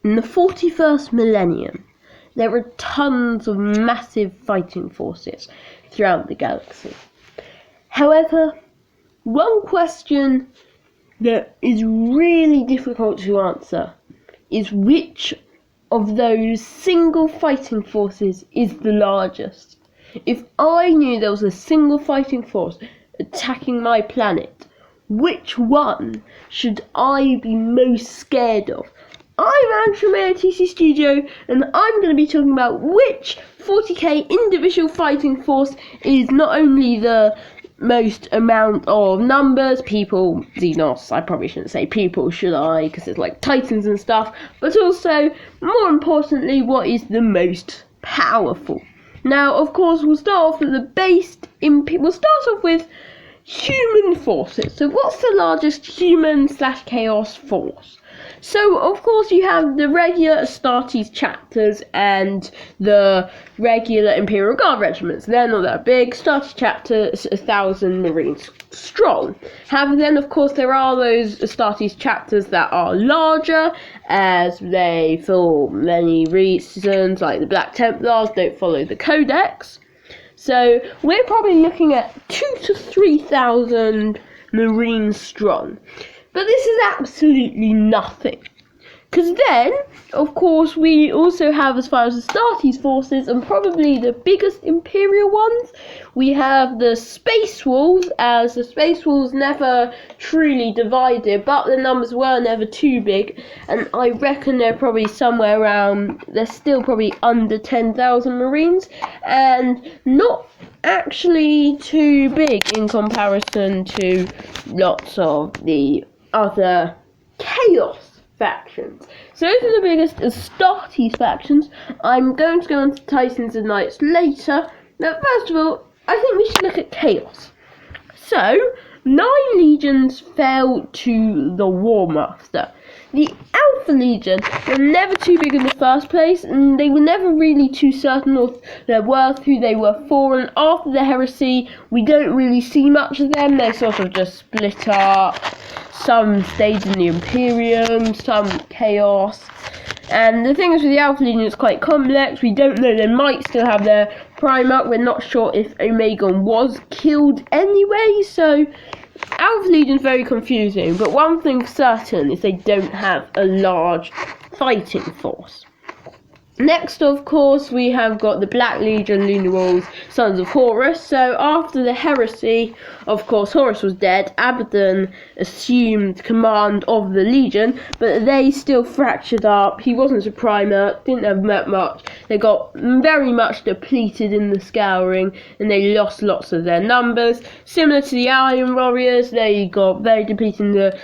in the 41st millennium, there were tons of massive fighting forces throughout the galaxy. However, one question that is really difficult to answer is which of those single fighting forces is the largest. If I knew there was a single fighting force attacking my planet, which one should I be most scared of? I'm Andrew from AOTC Studio, and I'm going to be talking about which 40k individual fighting force is not only the most amount of numbers, people, Xenos, I probably shouldn't say people, should I, because it's like Titans and stuff, but also, more importantly, what is the most powerful. Now, of course, we'll start off with we'll start off with human forces. So what's the largest human/chaos force? So, of course, you have the regular Astartes chapters and the regular Imperial Guard regiments. They're not that big. Astartes chapter is 1,000 Marines strong. However, then, of course, there are those Astartes chapters that are larger, as they, for many reasons, like the Black Templars, don't follow the Codex. So, we're probably looking at 2,000 to 3,000 Marines strong. But this is absolutely nothing. Because then, of course, we also have, as far as the Astartes forces, and probably the biggest Imperial ones, we have the Space Wolves, as the Space Wolves never truly divided, but the numbers were never too big, and I reckon they're probably somewhere around, they're still probably under 10,000 Marines, and not actually too big in comparison to lots of the other Chaos factions. So those are the biggest Astartes factions. I'm going to go on to Titans and Knights later. Now, first of all, I think we should look at Chaos. So, 9 legions fell to the War Master. The Alpha Legion were never too big in the first place, and they were never really too certain of their worth, who they were for, and after the Heresy, we don't really see much of them. They sort of just split up. Some stayed in the Imperium, some Chaos. And the thing is with the Alpha Legion, it's quite complex. We don't know, they might still have their Primarch. We're not sure if Omegon was killed anyway, so Alpha Legion's very confusing. But one thing certain is they don't have a large fighting force. Next, of course, we have got the Black Legion, Lunar, Sons of Horus. So after the Heresy, of course, Horus was dead. Abaddon assumed command of the Legion, but they still fractured up. He wasn't a Primarch, didn't have that much. They got very much depleted in the Scouring, and they lost lots of their numbers. Similar to the Iron Warriors, they got very depleted in the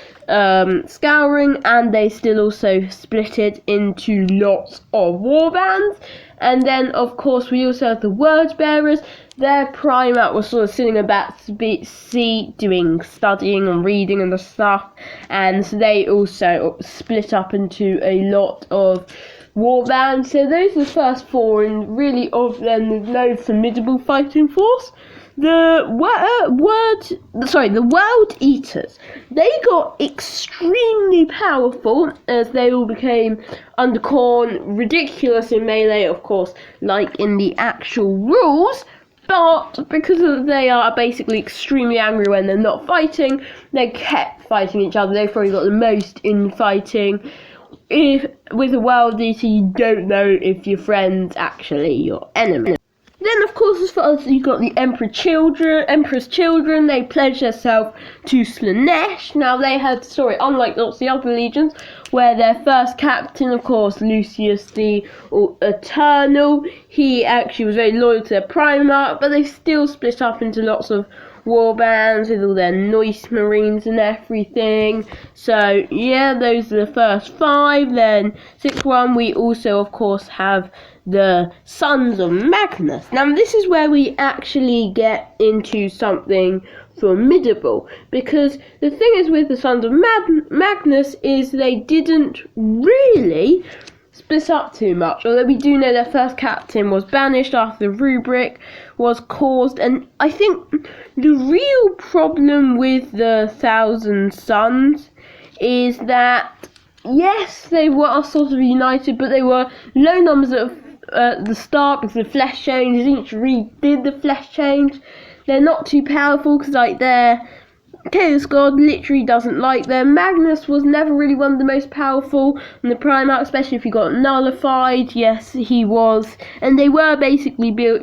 Scouring, and they still also split it into lots of warbands. And then, of course, we also have the Word Bearers. Their Primarch was sort of sitting in a back seat doing studying and reading and the stuff, and so they also split up into a lot of warbands. So those are the first 4, and really of them there's no formidable fighting force. The World Eaters, they got extremely powerful as they all became undercorn, ridiculous in melee, of course, like in the actual rules, but because they are basically extremely angry when they're not fighting, they kept fighting each other. They've probably got the most in fighting. If with a World Eater, you don't know if your friend's actually your enemy. Then, of course, as far as you've got the Emperor's children, they pledged themselves to Slaanesh. Now, they had a story, unlike lots of the other legions, where their first captain, of course, Lucius the Eternal, he actually was very loyal to their Primarch, but they still split up into lots of warbands with all their Noise Marines and everything. So, yeah, those are the first 5. Then, 6th one, we also, of course, have the Sons of Magnus. Now, this is where we actually get into something formidable, because the thing is with the Sons of Magnus is they didn't really split up too much, although we do know their first captain was banished after the rubric was caused. And I think the real problem with the 1,000 Sons is that yes, they were sort of united, but they were low numbers at the start because the flesh change. Each redid the flesh change. They're not too powerful because, like, their Chaos God literally doesn't like them. Magnus was never really one of the most powerful in the Primarch, especially if he got nullified. Yes, he was. And they were basically they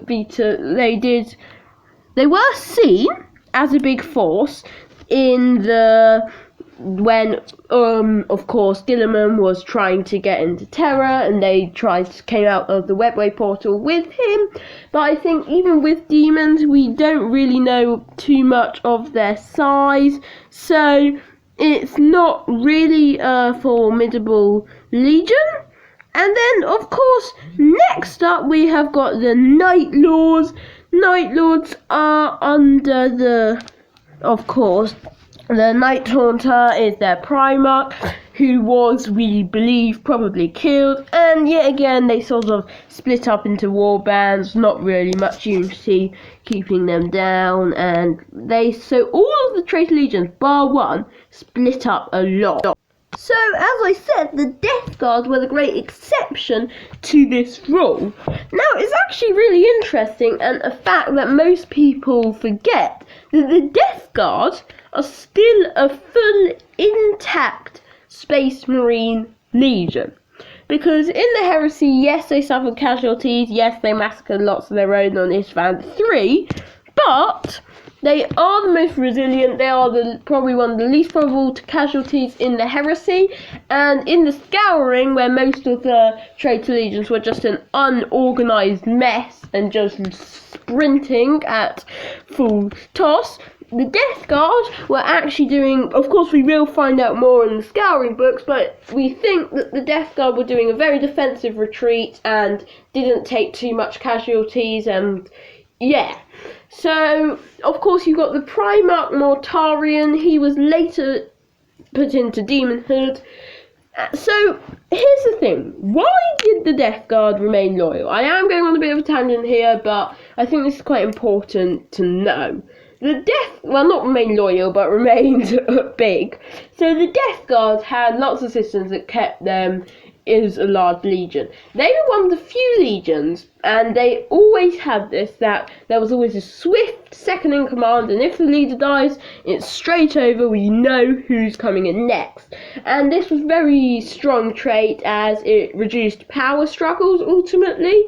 were seen as a big force when of course Gilliman was trying to get into Terra, and they came out of the Webway portal with him. But I think even with demons, we don't really know too much of their size, so it's not really a formidable legion. And then, of course, next up we have got the Night Lords. Night Lords are under of course, the Night Haunter is their Primarch, who was, we believe, probably killed. And yet again, they sort of split up into war bands, not really much unity keeping them down. And so all of the traitor legions, bar one, split up a lot. So, as I said, the Death Guard were the great exception to this rule. Now, it's actually really interesting, and a fact that most people forget, that the Death Guard are still a full, intact Space Marine Legion. Because in the Heresy, yes, they suffered casualties, yes, they massacred lots of their own on Isfahan 3, but they are the most resilient. They are probably one of the least probable casualties in the Heresy, and in the Scouring, where most of the traitor legions were just an unorganised mess and just sprinting at full toss, the Death Guard were actually doing, of course we will find out more in the Scouring books, but we think that the Death Guard were doing a very defensive retreat and didn't take too much casualties, and yeah. So, of course, you've got the Primarch Mortarion. He was later put into demonhood. So, here's the thing. Why did the Death Guard remain loyal? I am going on a bit of a tangent here, but I think this is quite important to know. Not remain loyal, but remained big. So, the Death Guard had lots of systems that kept them as a large legion. They were one of the few legions, and they always had this, that there was always a swift second in command, and if the leader dies, it's straight over, we know who's coming in next. And this was a very strong trait, as it reduced power struggles ultimately.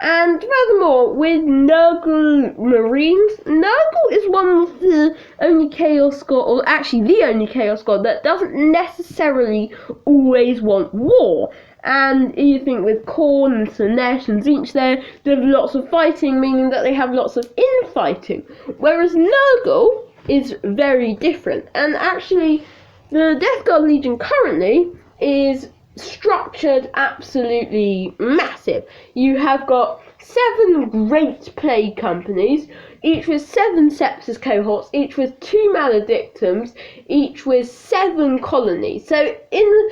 And furthermore, with Nurgle Marines, Nurgle is one of the only Chaos God, or actually the only Chaos God, that doesn't necessarily always want war. And you think with Khorne and Slaanesh and Tzeentch they have lots of fighting, meaning that they have lots of infighting. Whereas Nurgle is very different. And actually, the Death Guard Legion currently is structured absolutely massive. You have got 7 great plague companies, each with 7 sepsis cohorts, each with 2 maledictums, each with 7 colonies. So in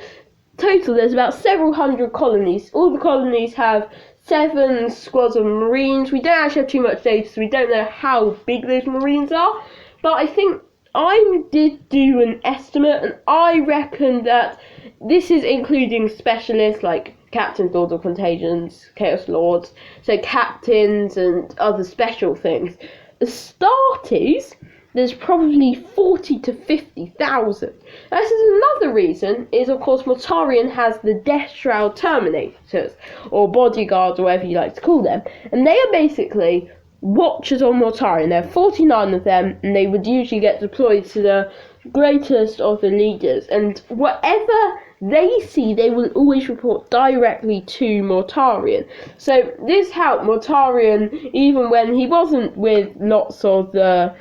total there's about several hundred colonies. All the colonies have 7 squads of marines. We don't actually have too much data, so we don't know how big those marines are, but I think I did do an estimate, and I reckon that this is including specialists like captains, lords of contagions, chaos lords, so captains and other special things. Astartes, there's probably 40 to 50,000. This is another reason, is of course Mortarion has the Death Shroud Terminators, or bodyguards, or whatever you like to call them, and they are basically watchers on Mortarion. There are 49 of them, and they would usually get deployed to the greatest of the leaders, and whatever they see, they will always report directly to Mortarion. So this helped Mortarion, even when he wasn't with lots of the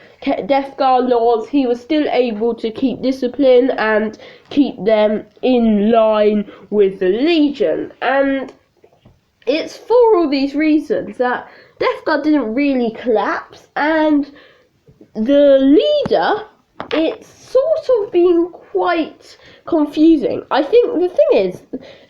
Death Guard lords, he was still able to keep discipline and keep them in line with the Legion. And it's for all these reasons that Death Guard didn't really collapse, and the leader, it's sort of been quite confusing. I think the thing is,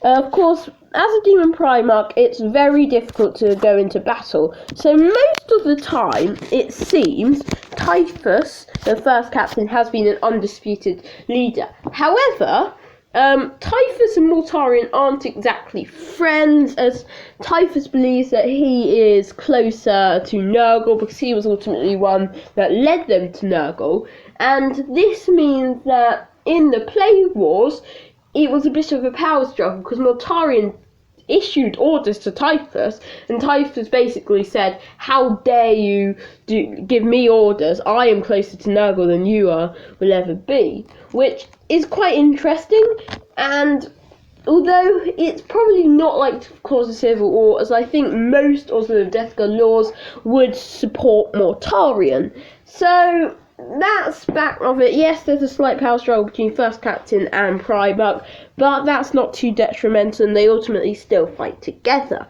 of course, as a Demon Primarch, it's very difficult to go into battle. So most of the time, it seems, Typhus, the first captain, has been an undisputed leader. However, Typhus and Mortarion aren't exactly friends, as Typhus believes that he is closer to Nurgle because he was ultimately one that led them to Nurgle, and this means that in the Plague Wars it was a bit of a power struggle because Mortarion issued orders to Typhus, and Typhus basically said, "How dare you give me orders? I am closer to Nurgle than you will ever be," which is quite interesting. And although it's probably not like to cause a civil war, as I think most of the Death Guard laws would support Mortarion. So that's back of it. Yes, there's a slight power struggle between First Captain and Primarch, but that's not too detrimental, and they ultimately still fight together.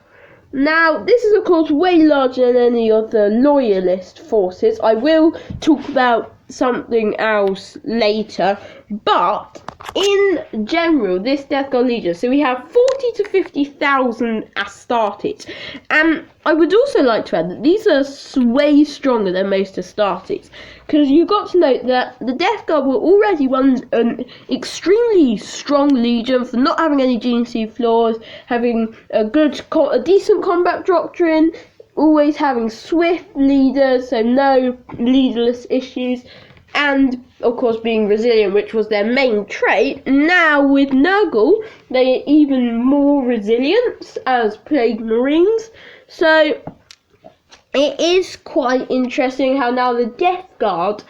Now, this is of course way larger than any of the Loyalist forces. I will talk about something else later, but in general, this Death Guard Legion, so we have 40 to 50,000 Astartes, and I would also like to add that these are way stronger than most Astartes, because you've got to note that the Death Guard were already an extremely strong legion for not having any GNC flaws, having a decent combat doctrine, always having swift leaders, so no leaderless issues, and of course being resilient, which was their main trait. Now with Nurgle, they are even more resilient as Plague Marines, so it is quite interesting how now the Death Guard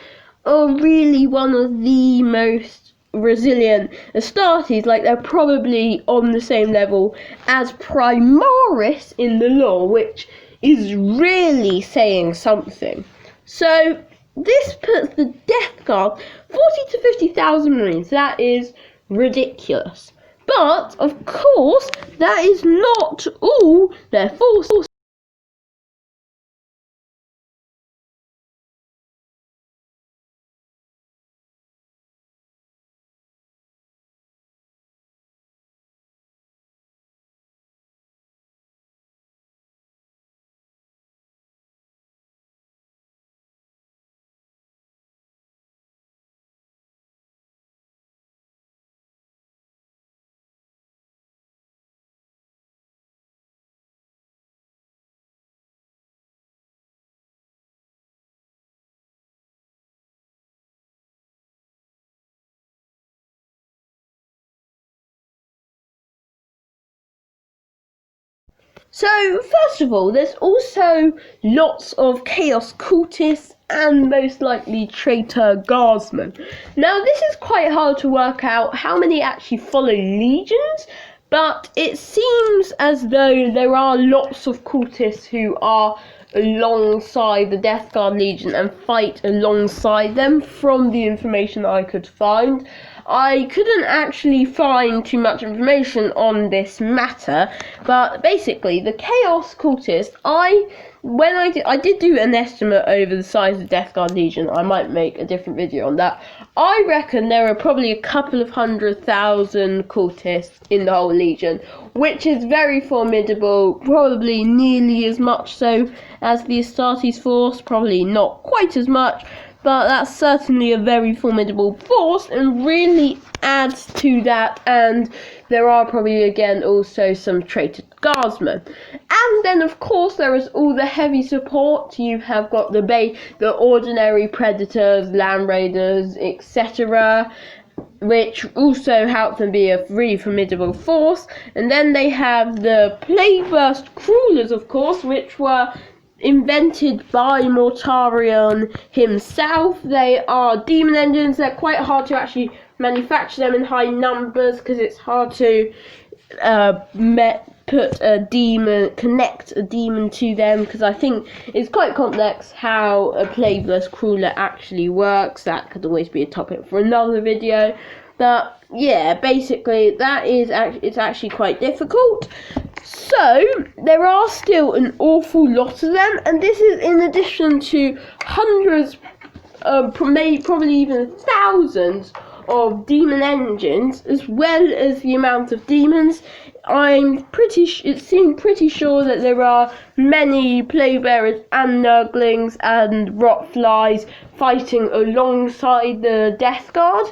are really one of the most resilient Astartes. Like, they're probably on the same level as Primaris in the lore, which is really saying something. So this puts the Death Guard 40 to 50,000 Marines. That is ridiculous. But of course, that is not all their force. So, first of all, there's also lots of Chaos Cultists and most likely traitor guardsmen. Now, this is quite hard to work out how many actually follow legions, but it seems as though there are lots of cultists who are alongside the Death Guard Legion and fight alongside them from the information I could find. I couldn't actually find too much information on this matter, but basically the Chaos Cultist, I did do an estimate over the size of the Death Guard Legion. I might make a different video on that. I reckon there are probably a couple of 100,000 cultists in the whole Legion, which is very formidable, probably nearly as much so as the Astartes force, probably not quite as much, but that's certainly a very formidable force and really adds to that. And there are probably again also some traitor guardsmen, and then of course there is all the heavy support. You have got the ordinary predators, land raiders, etc., which also help them be a really formidable force. And then they have the Plague Burst Crawlers, of course, which were invented by Mortarion himself. They are demon engines. They're quite hard to actually manufacture them in high numbers because it's hard to connect a demon to them, because I think it's quite complex how a Plagueless Crawler actually works. That could always be a topic for another video. But yeah, basically it's actually quite difficult. So there are still an awful lot of them, and this is in addition to hundreds, probably even thousands of demon engines, as well as the amount of demons. It seemed pretty sure that there are many plague bearers and nurglings and rot flies fighting alongside the Death Guard,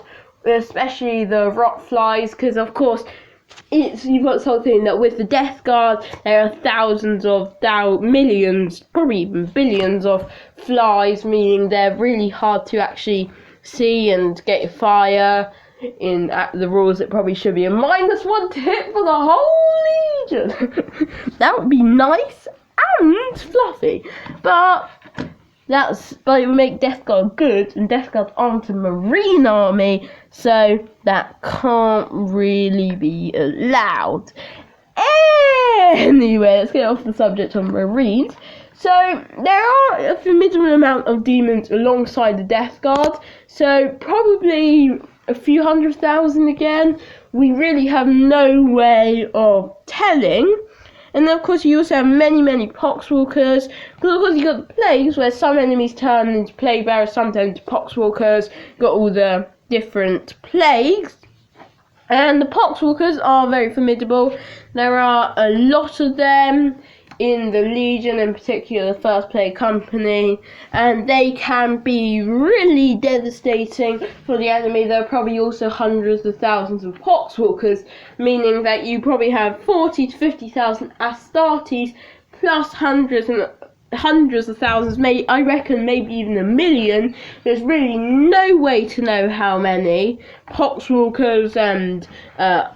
especially the rot flies, because of course you've got something that with the Death Guard there are thousands of millions, probably even billions of flies, meaning they're really hard to actually see and get your fire. In the rules, it probably should be a -1 to hit for the whole legion. That would be nice and fluffy, but it would make Death Guard good, and Death Guard aren't a marine army, so that can't really be allowed. Anyway, let's get off the subject of marines. So there are a formidable amount of demons alongside the Death Guard, so probably a few 100,000 again. We really have no way of telling. And then of course you also have many poxwalkers, because of course you got the plagues where some enemies turn into plague bearers, some turn into poxwalkers, got all the different plagues. And the poxwalkers are very formidable. There are a lot of them in the Legion, in particular the First Plague Company, and they can be really devastating for the enemy. There are probably also hundreds of thousands of poxwalkers, meaning that you probably have 40 to 50,000 Astartes plus hundreds of thousands, I reckon maybe even 1 million. There's really no way to know how many poxwalkers and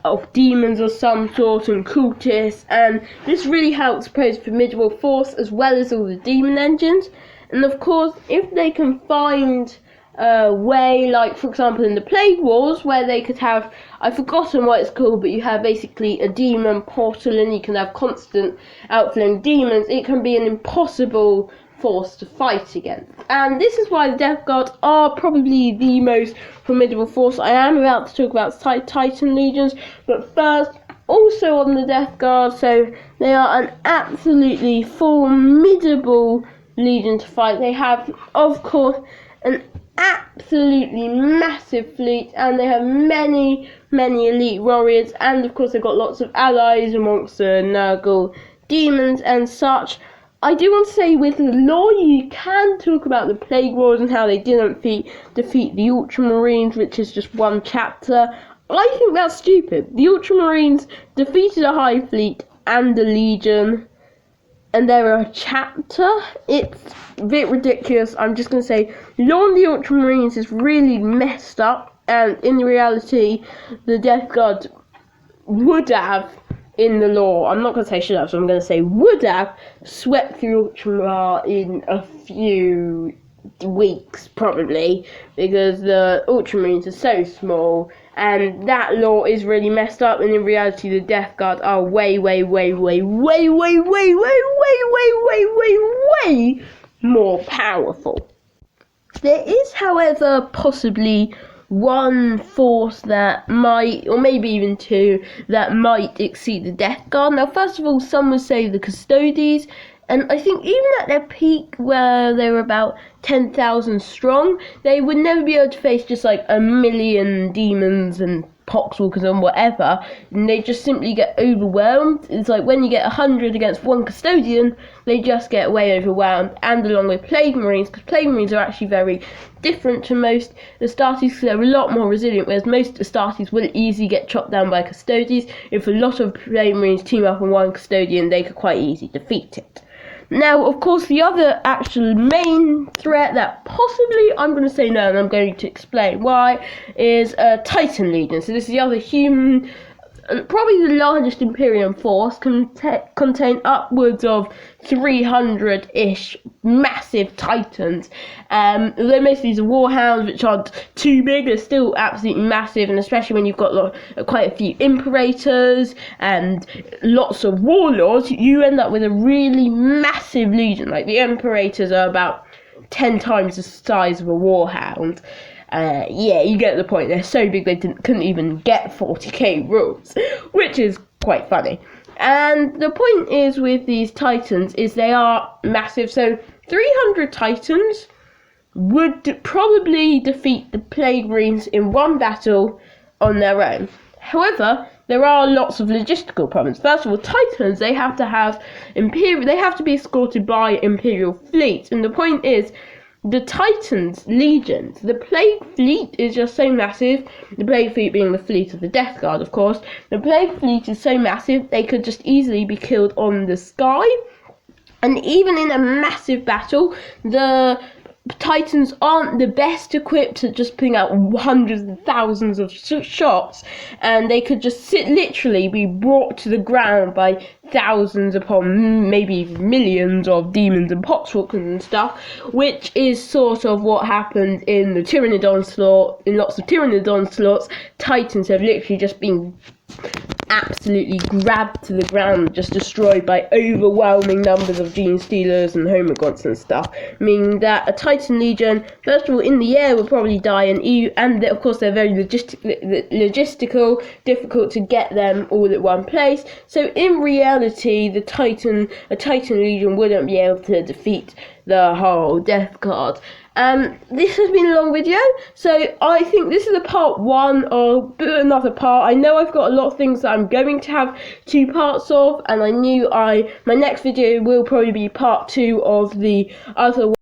of demons of some sort and cultists, and this really helps pose a formidable force as well as all the demon engines. And of course, if they can find a way, like for example in the Plague Wars, where they could have, I've forgotten what it's called, but you have basically a demon portal and you can have constant outflowing demons, it can be an impossible force to fight against. And this is why the Death Guard are probably the most formidable force. I am about to talk about Titan Legions, but first, also on the Death Guard, so they are an absolutely formidable legion to fight. They have, of course, an absolutely massive fleet, and they have many elite warriors, and of course they've got lots of allies amongst the Nurgle demons and such. I do want to say, with the lore, you can talk about the Plague Wars and how they didn't defeat the Ultramarines, which is just one chapter. I think that's stupid. The Ultramarines defeated a High Fleet and a Legion, and they're a chapter. It's a bit ridiculous. I'm just going to say, lore on the Ultramarines is really messed up, and in reality, the Death Guard would have, in the lore, I'm not going to say should have, so I'm going to say would have, swept through Ultramar in a few weeks, probably, because the Ultramarines are so small, and that lore is really messed up, and in reality the Death Guard are way more powerful. There is, however, possibly one force that might, or maybe even two, that might exceed the Death Guard. Now, first of all, some would say the Custodes, and I think even at their peak, where they were about 10,000 strong, they would never be able to face just like 1 million demons and poxwalkers and whatever, and they just simply get overwhelmed. It's like when you get 100 against one custodian, they just get way overwhelmed. And along with Plague Marines, because Plague Marines are actually very different to most Astartes, because they're a lot more resilient, whereas most Astartes will easily get chopped down by Custodes. If a lot of Plague Marines team up on one custodian, they could quite easily defeat it. Now, of course, the other actual main threat that possibly, I'm going to say no, and I'm going to explain why, is Titan Legion. So this is the other human, probably the largest Imperium force, contain upwards of 300-ish massive Titans. Although most of these are Warhounds, which aren't too big, they're still absolutely massive, and especially when you've got quite a few Imperators and lots of Warlords, you end up with a really massive legion. Like, the Imperators are about 10 times the size of a Warhound. Yeah, you get the point. They're so big they couldn't even get 40k rules, which is quite funny. And the point is with these Titans is they are massive. So 300 Titans would probably defeat the Plague Marines in one battle on their own. However, there are lots of logistical problems. First of all, Titans, they have to be escorted by Imperial fleets, and the point is, the Titans' legions. The Plague Fleet is just so massive. The Plague Fleet being the fleet of the Death Guard, of course. The Plague Fleet is so massive they could just easily be killed on the sky. And even in a massive battle, the Titans aren't the best equipped at just putting out hundreds and thousands of shots, and they could just literally be brought to the ground by thousands upon maybe millions of demons and poxwalkers and stuff, which is sort of what happened in the Tyrannid slot. In lots of Tyrannid slots, Titans have literally just been absolutely grabbed to the ground, just destroyed by overwhelming numbers of Gene Stealers and Homogods and stuff, meaning that a Titan Legion, first of all, in the air will probably die, and of course they're very logistical, difficult to get them all at one place. So in reality, a Titan Legion wouldn't be able to defeat the whole Death Guard. This has been a long video, so I think this is a part 1 of another part. I know I've got a lot of things that I'm going to have 2 parts of, and I knew my next video will probably be part 2 of the other one.